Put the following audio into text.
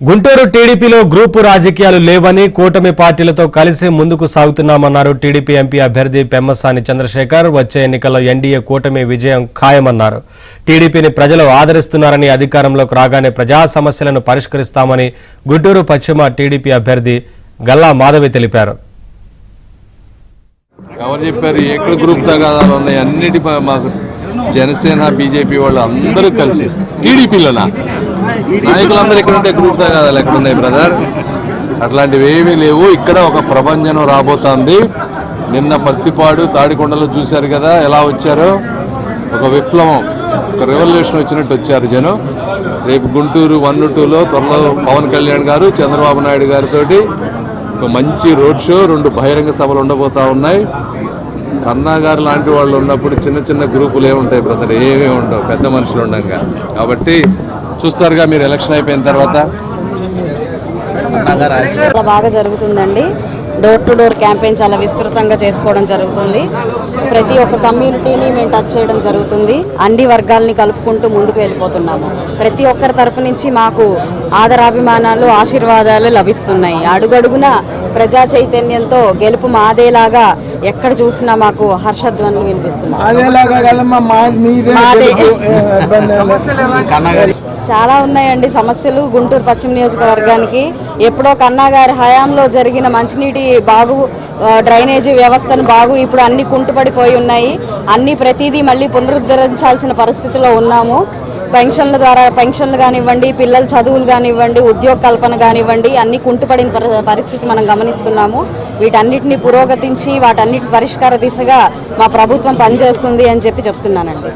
గుంటూరు టీడీపీలో గ్రూపు రాజకీయాలు లేవని కూటమి పార్టీలతో కలిసి ముందుకు సాగుతున్నామన్నారు టీడీపీ ఎంపీ అభ్యర్థి పెమ్మసాని చంద్రశేఖర్. వచ్చే ఎన్నికల్లో ఎన్డీఏ కూటమి విజయం ఖాయమన్నారు. టీడీపీని ప్రజలు ఆదరిస్తున్నారని, అధికారంలోకి రాగానే ప్రజా సమస్యలను పరిష్కరిస్తామని గుంటూరు పశ్చిమ టీడీపీ అభ్యర్థి గల్లా మాధవి తెలిపారు. ఎవరు చెప్పారు? ఎక్కడ గ్రూప్ తగాదాలు ఉన్నాయి? అన్నిటి మాకు జనసేన బీజేపీ వాళ్ళు అందరూ కలిసి టీడీపీలోనా నాయకులందరూ ఇక్కడ ఉంటే గ్రూప్ తగాదాలు ఎక్కడున్నాయి బ్రదర్? అట్లాంటివి ఏమీ లేవు. ఇక్కడ ఒక ప్రభంజనం రాబోతోంది. నిన్న పత్తిపాడు తాడికొండలో చూశారు కదా ఎలా వచ్చారో. ఒక విప్లవం, ఒక రెవల్యూషన్ వచ్చినట్టు వచ్చారు జనం. రేపు గుంటూరు 1, 2లో త్వరలో పవన్ కళ్యాణ్ గారు చంద్రబాబు నాయుడు గారితో ఒక మంచి రోడ్ షో, 2 బహిరంగ సభలు ఉండబోతా ఉన్నాయి. కన్నా గారు లాంటి వాళ్ళు ఉన్నప్పుడు చిన్న చిన్న గ్రూపులు ఏముంటాయి బ్రదర్? ఏమీ ఉండవు, పెద్ద మనుషులు ఉండగా. కాబట్టి చూస్తారుగా మీరు ఎలక్షన్ అయిపోయిన తర్వాత. బాగా జరుగుతుందండి. డోర్ టు డోర్ క్యాంపెయిన్ చాలా విస్తృతంగా చేసుకోవడం జరుగుతుంది. ప్రతి ఒక్క కమ్యూనిటీని మేము టచ్ చేయడం జరుగుతుంది. అన్ని వర్గాలని కలుపుకుంటూ ముందుకు వెళ్ళిపోతున్నాము. ప్రతి ఒక్కరి తరపు నుంచి మాకు ఆదరాభిమానాలు, ఆశీర్వాదాలు లభిస్తున్నాయి. అడుగడుగున ప్రజా చైతన్యంతో గెలుపు మాదేలాగా ఎక్కడ చూసినా మాకు హర్షధ్వనులు వినిపిస్తున్నాయి. చాలా ఉన్నాయండి సమస్యలు గుంటూరు పశ్చిమ నియోజకవర్గానికి. ఎప్పుడో కన్నా గారి హయాంలో జరిగిన మంచినీటి డ్రైనేజీ వ్యవస్థను ఇప్పుడు అన్ని కుంటుపడిపోయి ఉన్నాయి. ప్రతిదీ మళ్ళీ పునరుద్ధరించాల్సిన పరిస్థితిలో ఉన్నాము. పెన్షన్లు కానివ్వండి, పిల్లల చదువులు కానివ్వండి, ఉద్యోగ కల్పన కానివ్వండి, అన్ని కుంటుపడిన పరిస్థితి మనం గమనిస్తున్నాము. వీటన్నిటిని పురోగతించి వాటన్నిటి పరిష్కార దిశగా మా ప్రభుత్వం పనిచేస్తుంది అని చెప్తున్నానండి.